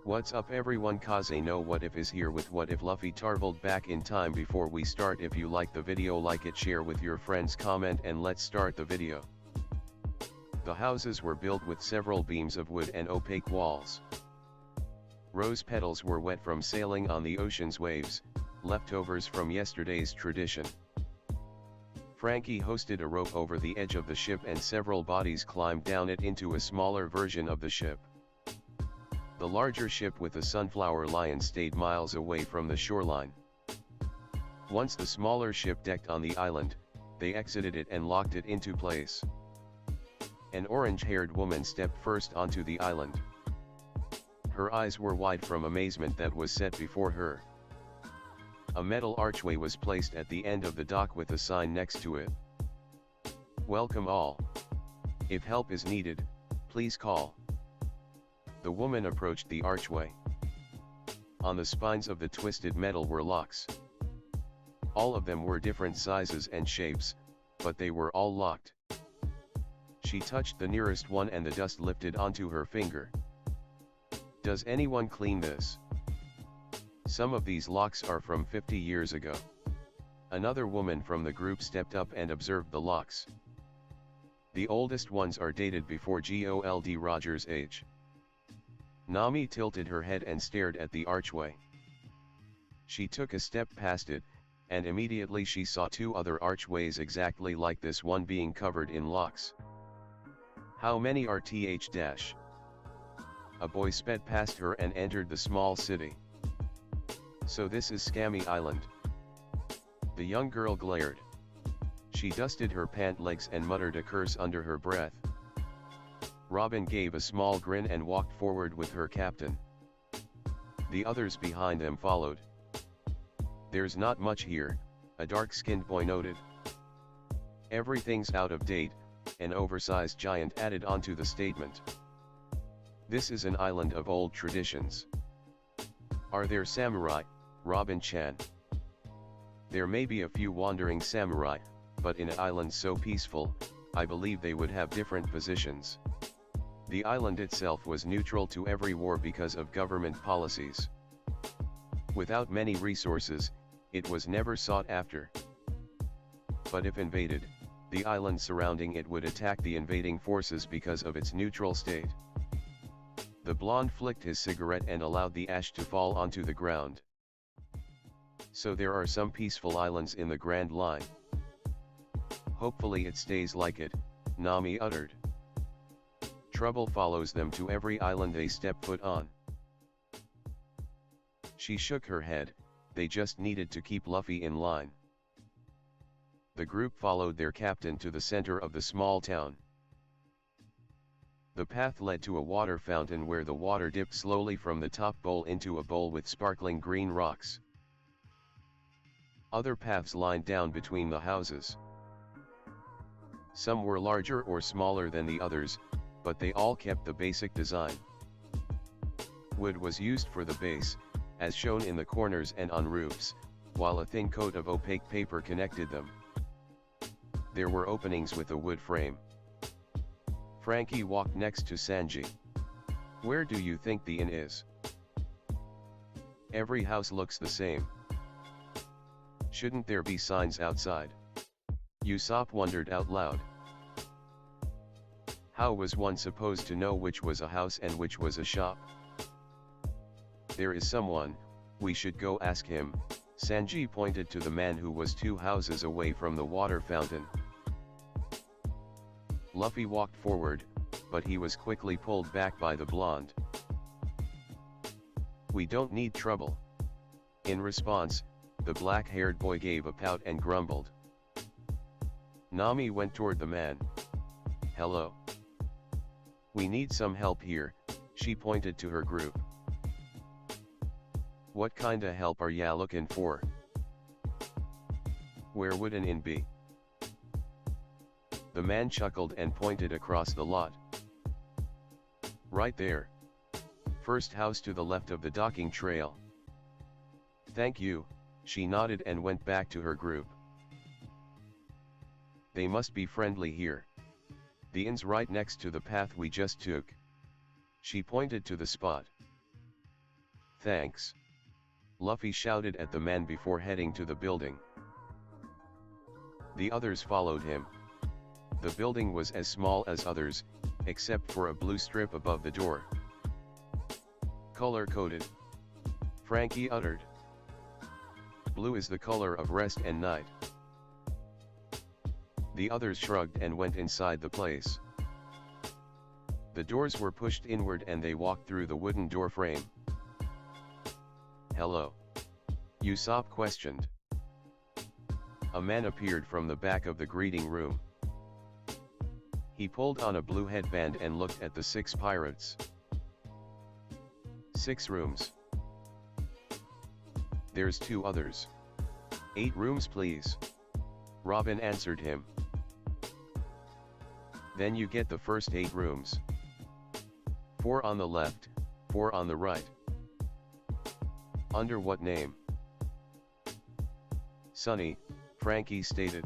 What's up everyone, Kaze no What If is here with What If Luffy traveled back in time. Before we start, if you like the video, like it, share with your friends, comment, and let's start the video. The houses were built with several beams of wood and opaque walls. Rose petals were wet from sailing on the ocean's waves, leftovers from yesterday's tradition. Frankie hoisted a rope over the edge of the ship and several bodies climbed down it into a smaller version of the ship. The larger ship with the sunflower lion stayed miles away from the shoreline. Once the smaller ship decked on the island, they exited it and locked it into place. An orange-haired woman stepped first onto the island. Her eyes were wide from amazement that was set before her. A metal archway was placed at the end of the dock with a sign next to it. "Welcome all. If help is needed, please call." The woman approached the archway. On the spines of the twisted metal were locks. All of them were different sizes and shapes, but they were all locked. She touched the nearest one and the dust lifted onto her finger. "Does anyone clean this? Some of these locks are from 50 years ago." Another woman from the group stepped up and observed the locks. "The oldest ones are dated before Gold Roger's age." Nami tilted her head and stared at the archway. She took a step past it, and immediately she saw two other archways exactly like this one being covered in locks. "How many are th-?" A boy sped past her and entered the small city. "So this is Scammy Island." The young girl glared. She dusted her pant legs and muttered a curse under her breath. Robin gave a small grin and walked forward with her captain. The others behind them followed. "There's not much here," a dark-skinned boy noted. "Everything's out of date," an oversized giant added onto the statement. "This is an island of old traditions." "Are there samurai, Robin-chan?" "There may be a few wandering samurai, but in an island so peaceful, I believe they would have different positions." The island itself was neutral to every war because of government policies. Without many resources, it was never sought after. But if invaded, the island surrounding it would attack the invading forces because of its neutral state. The blonde flicked his cigarette and allowed the ash to fall onto the ground. "So there are some peaceful islands in the Grand Line. Hopefully it stays like it," Nami uttered. "Trouble follows them to every island they step foot on." She shook her head. They just needed to keep Luffy in line. The group followed their captain to the center of the small town. The path led to a water fountain where the water dipped slowly from the top bowl into a bowl with sparkling green rocks. Other paths lined down between the houses. Some were larger or smaller than the others, but they all kept the basic design. Wood was used for the base, as shown in the corners and on roofs, while a thin coat of opaque paper connected them. There were openings with a wood frame. Frankie walked next to Sanji. "Where do you think the inn is?" "Every house looks the same. Shouldn't there be signs outside?" Usopp wondered out loud. How was one supposed to know which was a house and which was a shop? "There is someone, we should go ask him." Sanji pointed to the man who was 2 houses away from the water fountain. Luffy walked forward, but he was quickly pulled back by the blonde. "We don't need trouble." In response, the black-haired boy gave a pout and grumbled. Nami went toward the man. "Hello. We need some help here," she pointed to her group. "What kinda help are ya looking for?" "Where would an inn be?" The man chuckled and pointed across the lot. "Right there. First house to the left of the docking trail." "Thank you," she nodded and went back to her group. "They must be friendly here. The inn's right next to the path we just took." She pointed to the spot. Thanks. Luffy shouted at the man before heading to the building. The others followed him. The building was as small as others, except for a blue strip above the door. Color-coded. Frankie uttered. Blue is the color of rest and night. The others shrugged and went inside the place. The doors were pushed inward and they walked through the wooden door frame. Hello? Usopp questioned. A man appeared from the back of the greeting room. He pulled on a blue headband and looked at the 6 pirates. 6 rooms. There's 2 others. 8 rooms please. Robin answered him. Then you get the first 8 rooms. 4 on the left, 4 on the right. Under what name? Sunny, Frankie stated.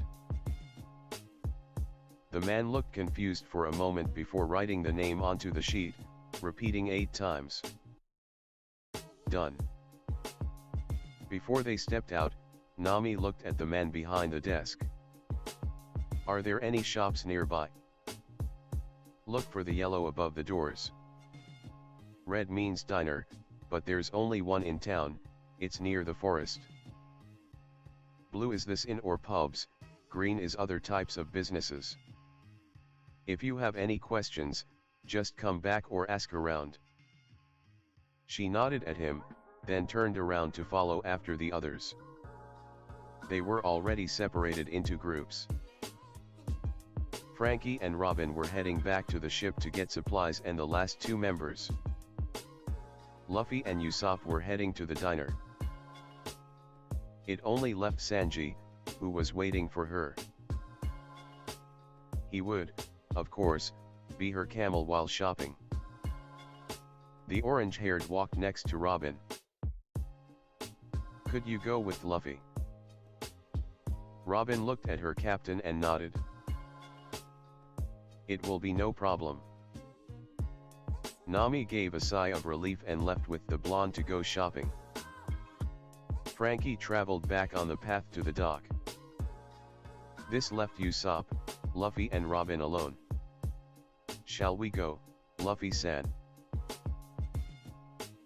The man looked confused for a moment before writing the name onto the sheet, repeating 8 times. Done. Before they stepped out, Nami looked at the man behind the desk. Are there any shops nearby? Look for the yellow above the doors. Red means diner, but there's only one in town, it's near the forest. Blue is this inn or pubs, green is other types of businesses. If you have any questions, just come back or ask around. She nodded at him, then turned around to follow after the others. They were already separated into groups. Frankie and Robin were heading back to the ship to get supplies and the last 2 members, Luffy and Usopp, were heading to the diner. It only left Sanji, who was waiting for her. He would, of course, be her camel while shopping. The orange-haired walked next to Robin. Could you go with Luffy? Robin looked at her captain and nodded. It will be no problem. Nami gave a sigh of relief and left with the blonde to go shopping. Frankie traveled back on the path to the dock. This left Usopp, Luffy and Robin alone. Shall we go, Luffy-san?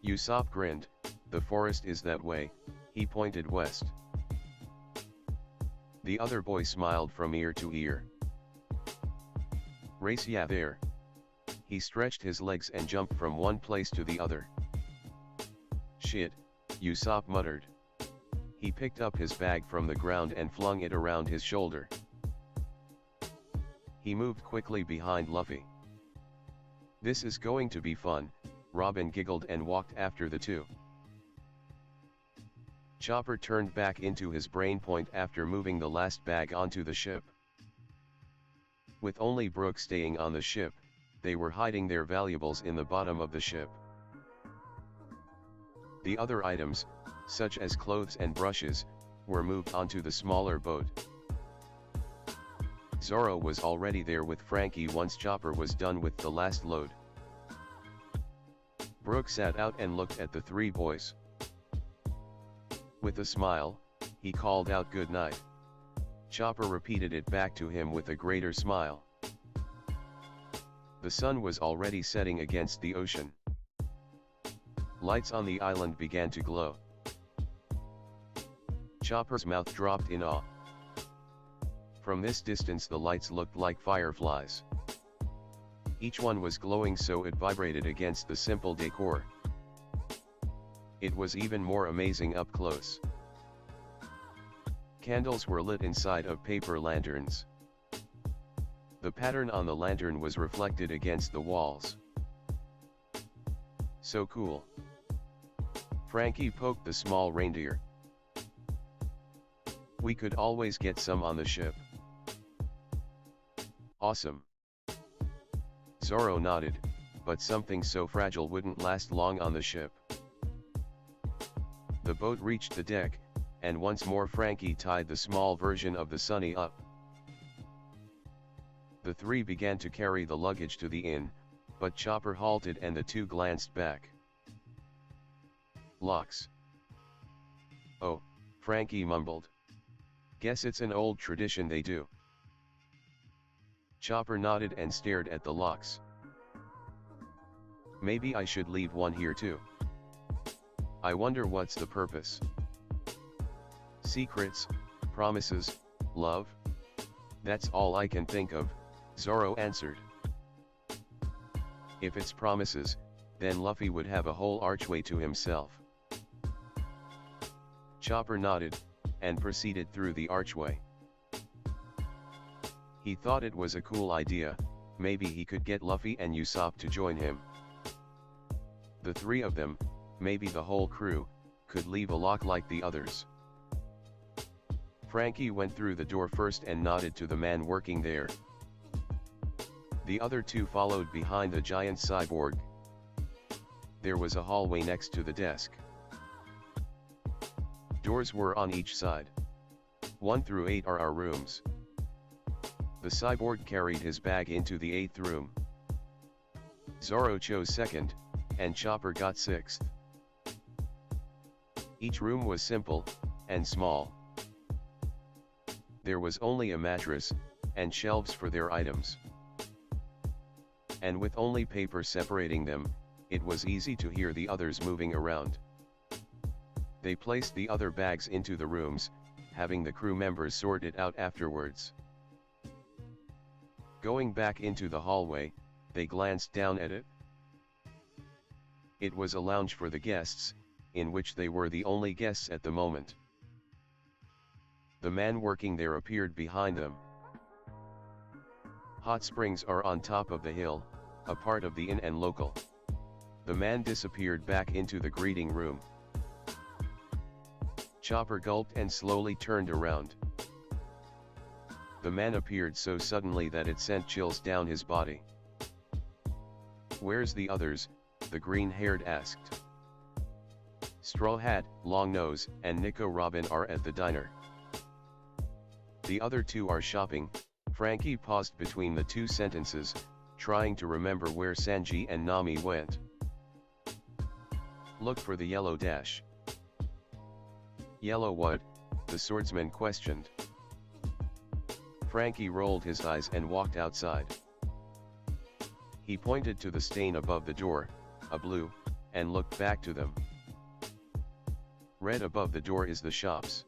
Usopp grinned. The forest is that way, he pointed west. The other boy smiled from ear to ear. Race, yeah, there. He stretched his legs and jumped from one place to the other. Shit, Usopp muttered. He picked up his bag from the ground and flung it around his shoulder. He moved quickly behind Luffy. This is going to be fun, Robin giggled and walked after the 2. Chopper turned back into his brain point after moving the last bag onto the ship. With only Brook staying on the ship, they were hiding their valuables in the bottom of the ship. The other items, such as clothes and brushes, were moved onto the smaller boat. Zoro was already there with Frankie once Chopper was done with the last load. Brook sat out and looked at the 3 boys. With a smile, he called out good night. Chopper repeated it back to him with a greater smile. The sun was already setting against the ocean. Lights on the island began to glow. Chopper's mouth dropped in awe. From this distance the lights looked like fireflies. Each one was glowing so it vibrated against the simple decor. It was even more amazing up close. Candles were lit inside of paper lanterns. The pattern on the lantern was reflected against the walls. So cool. Frankie poked the small reindeer. We could always get some on the ship. Awesome. Zoro nodded, but something so fragile wouldn't last long on the ship. The boat reached the deck, and once more Frankie tied the small version of the Sunny up. The 3 began to carry the luggage to the inn, but Chopper halted and the 2 glanced back. Locks. Oh, Frankie mumbled. Guess it's an old tradition they do. Chopper nodded and stared at the locks. Maybe I should leave one here too. I wonder what's the purpose. Secrets, promises, love? That's all I can think of, Zoro answered. If it's promises, then Luffy would have a whole archway to himself. Chopper nodded, and proceeded through the archway. He thought it was a cool idea, maybe he could get Luffy and Usopp to join him. The three of them, maybe the whole crew, could leave a lock like the others. Frankie went through the door first and nodded to the man working there. The other two followed behind the giant cyborg. There was a hallway next to the desk. Doors were on each side. 1 through 8 are our rooms. The cyborg carried his bag into the 8th room. Zoro chose 2nd, and Chopper got 6th. Each room was simple, and small. There was only a mattress, and shelves for their items. And with only paper separating them, it was easy to hear the others moving around. They placed the other bags into the rooms, having the crew members sort it out afterwards. Going back into the hallway, they glanced down at it. It was a lounge for the guests, in which they were the only guests at the moment. The man working there appeared behind them. Hot springs are on top of the hill, a part of the inn and local. The man disappeared back into the greeting room. Chopper gulped and slowly turned around. The man appeared so suddenly that it sent chills down his body. "Where's the others?" the green-haired asked. Straw Hat, Long Nose, and Nico Robin are at the diner. The other two are shopping. Frankie paused between the two sentences, trying to remember where Sanji and Nami went. "Look for the yellow dash." "Yellow what?" the swordsman questioned. Frankie rolled his eyes and walked outside. He pointed to the stain above the door, a blue, and looked back to them. "Red above the door is the shops.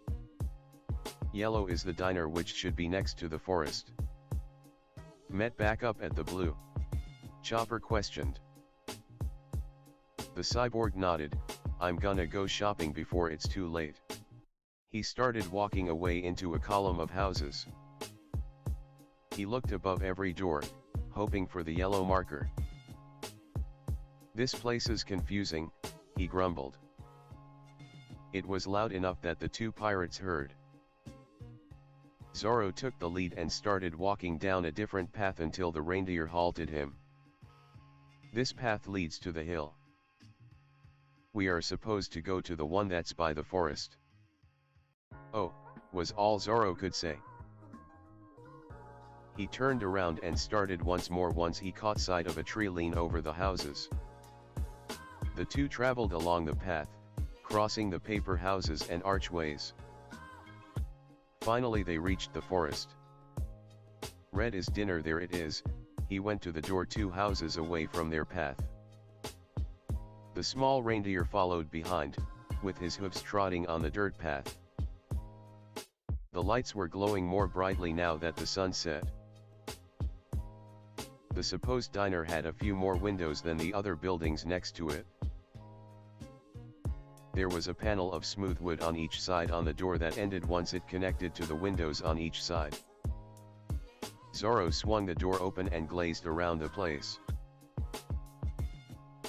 Yellow is the diner, which should be next to the forest." "Met back up at the blue?" Chopper questioned. The cyborg nodded. "I'm gonna go shopping before it's too late." He started walking away into a column of houses. He looked above every door, hoping for the yellow marker. "This place is confusing," he grumbled. It was loud enough that the two pirates heard. Zoro took the lead and started walking down a different path until the reindeer halted him. "This path leads to the hill. We are supposed to go to the one that's by the forest." "Oh," was all Zoro could say. He turned around and started once more once he caught sight of a tree lean over the houses. The two traveled along the path, crossing the paper houses and archways. Finally they reached the forest. "Red is dinner, there it is." He went to the door 2 houses away from their path. The small reindeer followed behind, with his hooves trotting on the dirt path. The lights were glowing more brightly now that the sun set. The supposed diner had a few more windows than the other buildings next to it. There was a panel of smooth wood on each side on the door that ended once it connected to the windows on each side. Zoro swung the door open and glazed around the place.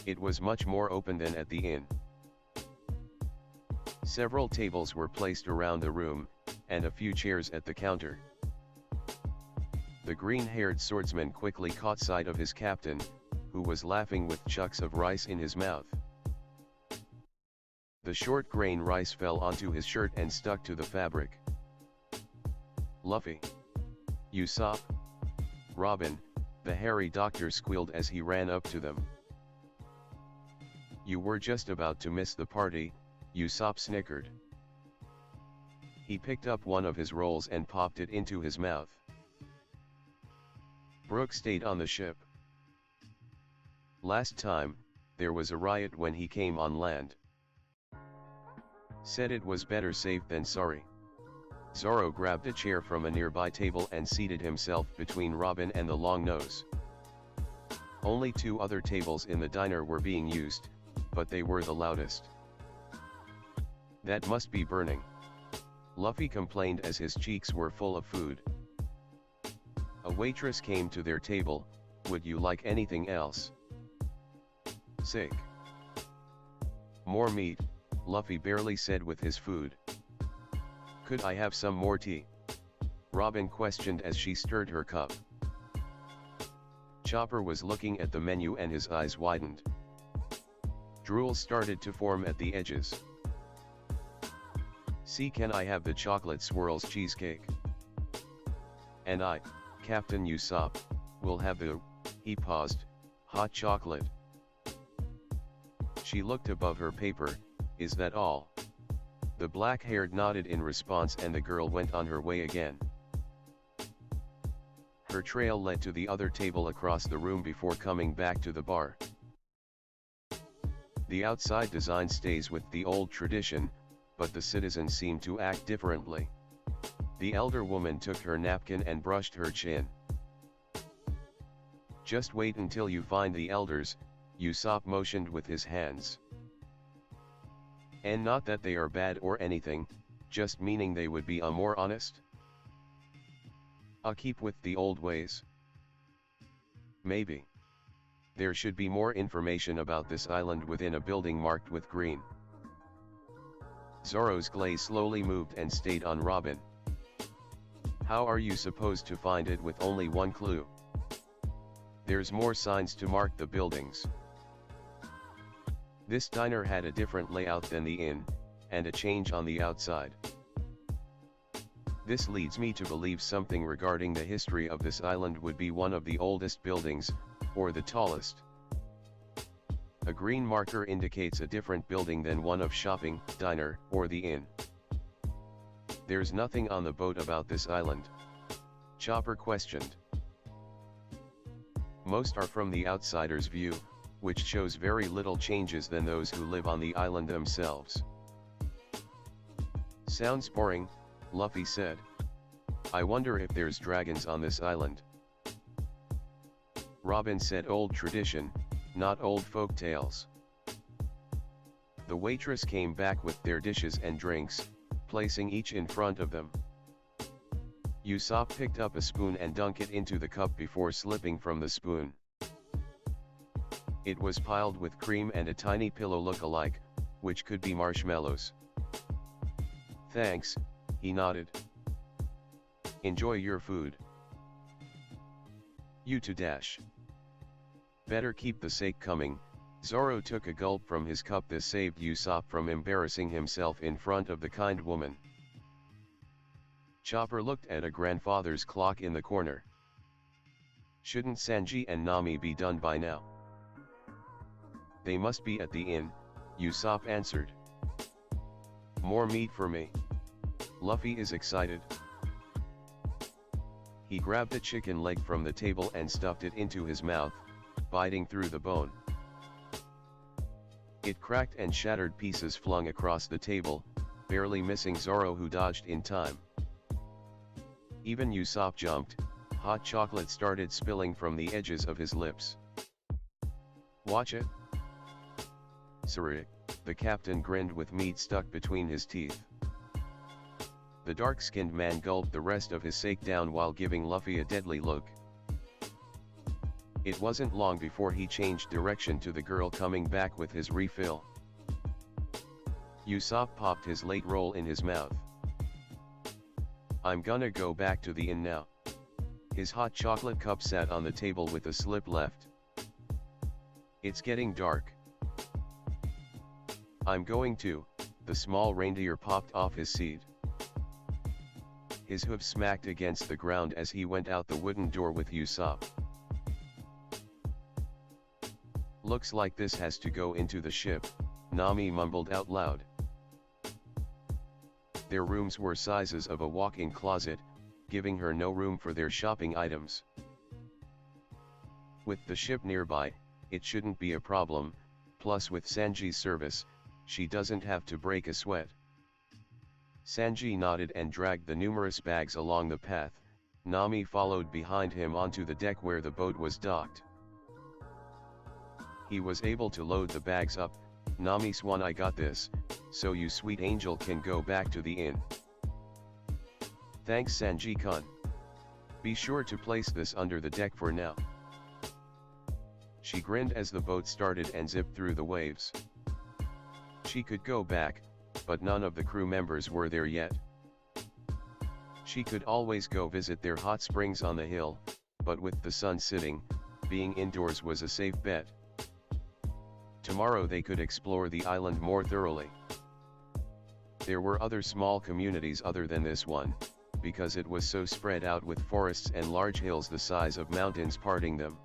It was much more open than at the inn. Several tables were placed around the room, and a few chairs at the counter. The green-haired swordsman quickly caught sight of his captain, who was laughing with chunks of rice in his mouth. The short grain rice fell onto his shirt and stuck to the fabric. "Luffy! Usopp! Robin!" the hairy doctor squealed as he ran up to them. You were just about to miss the party, Usopp snickered. He picked up one of his rolls and popped it into his mouth. Brook stayed on the ship. Last time, there was a riot when he came on land. Said it was better safe than sorry. Zoro grabbed a chair from a nearby table and seated himself between Robin and the long nose. Only 2 other tables in the diner were being used, but they were the loudest. That must be burning. Luffy complained as his cheeks were full of food. A waitress came to their table. Would you like anything else? Sick. More meat, Luffy barely said with his food. Could I have some more tea? Robin questioned as she stirred her cup. Chopper was looking at the menu and his eyes widened. Drool started to form at the edges. See, can I have the chocolate swirls cheesecake? And I, Captain Usopp, will have the, he paused, hot chocolate. She looked above her paper. Is that all? The black-haired nodded in response and the girl went on her way again. Her trail led to the other table across the room before coming back to the bar. The outside design stays with the old tradition, but the citizens seem to act differently. The elder woman took her napkin and brushed her chin. Just wait until you find the elders, Usopp motioned with his hands. And not that they are bad or anything, just meaning they would be more honest. Keep with the old ways. Maybe. There should be more information about this island within a building marked with green. Zoro's gaze slowly moved and stayed on Robin. How are you supposed to find it with only one clue? There's more signs to mark the buildings. This diner had a different layout than the inn, and a change on the outside. This leads me to believe something regarding the history of this island would be one of the oldest buildings, or the tallest. A green marker indicates a different building than one of shopping, diner, or the inn. There's nothing on the boat about this island. Chopper questioned. Most are from the outsider's view, which shows very little changes than those who live on the island themselves. Sounds boring, Luffy said. I wonder if there's dragons on this island. Robin said old tradition, not old folk tales. The waitress came back with their dishes and drinks, placing each in front of them. Usopp picked up a spoon and dunked it into the cup before slipping from the spoon. It was piled with cream and a tiny pillow look-alike, which could be marshmallows. Thanks, he nodded. Enjoy your food. You too. Better keep the sake coming. Zoro took a gulp from his cup. This saved Usopp from embarrassing himself in front of the kind woman. Chopper looked at a grandfather's clock in the corner. Shouldn't Sanji and Nami be done by now? They must be at the inn, Usopp answered. More meat for me. Luffy is excited. He grabbed a chicken leg from the table and stuffed it into his mouth, biting through the bone. It cracked and shattered, pieces flung across the table, barely missing Zoro, who dodged in time. Even Usopp jumped. Hot chocolate started spilling from the edges of his lips. Watch it. Sorry, the captain grinned with meat stuck between his teeth. The dark-skinned man gulped the rest of his sake down while giving Luffy a deadly look. It wasn't long before he changed direction to the girl coming back with his refill. Usopp popped his late roll in his mouth. I'm gonna go back to the inn now. His hot chocolate cup sat on the table with a slip left. It's getting dark. I'm going to. The small reindeer popped off his seat. His hooves smacked against the ground as he went out the wooden door with Usopp. Looks like this has to go into the ship, Nami mumbled out loud. Their rooms were sizes of a walk-in closet, giving her no room for their shopping items. With the ship nearby, it shouldn't be a problem, plus with Sanji's service, she doesn't have to break a sweat. Sanji nodded and dragged the numerous bags along the path. Nami followed behind him onto the deck where the boat was docked. He was able to load the bags up. Nami Swan, I got this, so you sweet angel can go back to the inn. Thanks Sanji-kun. Be sure to place this under the deck for now. She grinned as the boat started and zipped through the waves. She could go back, but none of the crew members were there yet. She could always go visit their hot springs on the hill, but with the sun sitting, being indoors was a safe bet. Tomorrow they could explore the island more thoroughly. There were other small communities other than this one, because it was so spread out with forests and large hills the size of mountains parting them.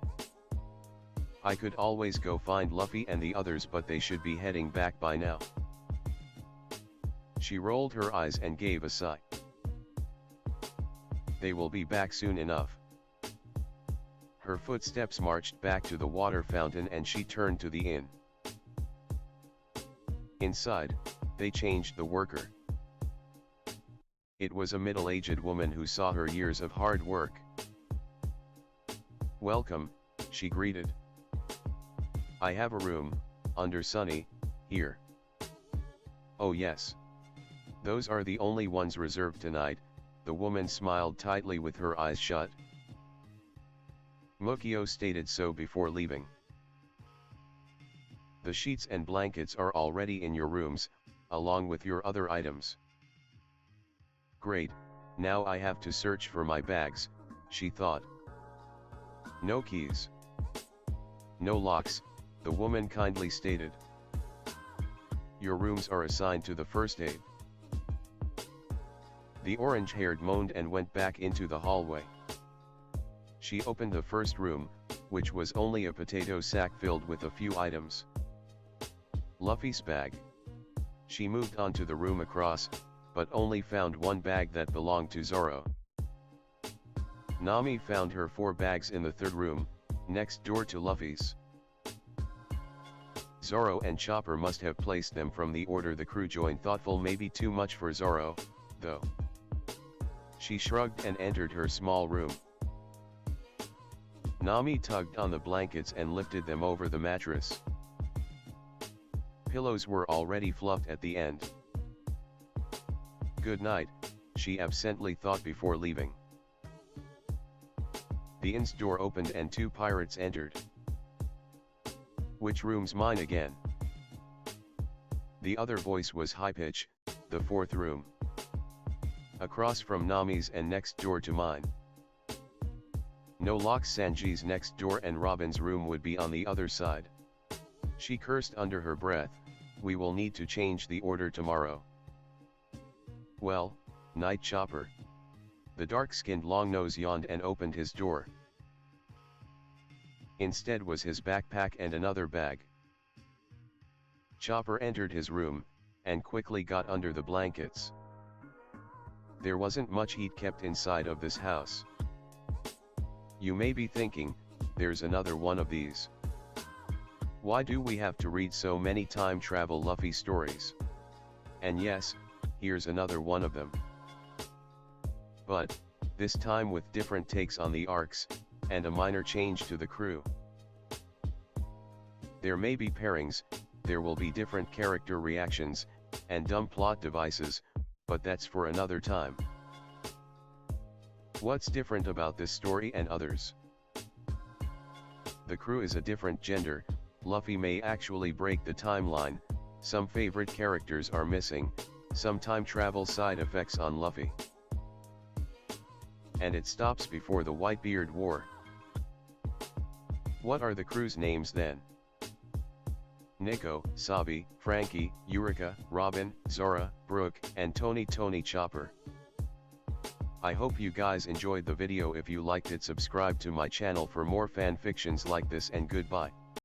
I could always go find Luffy and the others, but they should be heading back by now. She rolled her eyes and gave a sigh. They will be back soon enough. Her footsteps marched back to the water fountain and she turned to the inn. Inside, they changed the worker. It was a middle-aged woman who saw her years of hard work. Welcome, she greeted. I have a room, under Sunny, here. Oh yes. Those are the only ones reserved tonight, the woman smiled tightly with her eyes shut. Mukio stated so before leaving. The sheets and blankets are already in your rooms, along with your other items. Great, now I have to search for my bags, she thought. No keys. No locks, the woman kindly stated. Your rooms are assigned to the first aid. The orange-haired moaned and went back into the hallway. She opened the first room, which was only a potato sack filled with a few items. Luffy's bag. She moved on to the room across, but only found one bag that belonged to Zoro. Nami found her 4 bags in the third room, next door to Luffy's. Zoro and Chopper must have placed them from the order the crew joined. Thoughtful, maybe too much for Zoro, though. She shrugged and entered her small room. Nami tugged on the blankets and lifted them over the mattress. Pillows were already fluffed at the end. Good night, she absently thought before leaving. The inn's door opened and 2 pirates entered. Which room's mine again? The other voice was high-pitched, the 4th room. Across from Nami's and next door to mine. No locks. Sanji's next door and Robin's room would be on the other side. She cursed under her breath, we will need to change the order tomorrow. Well, night Chopper. The dark-skinned Longnose yawned and opened his door. Instead was his backpack and another bag. Chopper entered his room, and quickly got under the blankets. There wasn't much heat kept inside of this house. You may be thinking, there's another one of these. Why do we have to read so many time travel Luffy stories? And yes, here's another one of them. But, this time with different takes on the arcs, and a minor change to the crew. There may be pairings, there will be different character reactions, and dumb plot devices, but that's for another time. What's different about this story and others? The crew is a different gender. Luffy may actually break the timeline, some favorite characters are missing, some time travel side effects on Luffy. And it stops before the Whitebeard War. What are the crew's names then? Nico, Sabi, Frankie, Eureka, Robin, Zora, Brooke, and Tony Chopper. I hope you guys enjoyed the video. If you liked it, subscribe to my channel for more fan fictions like this, and goodbye.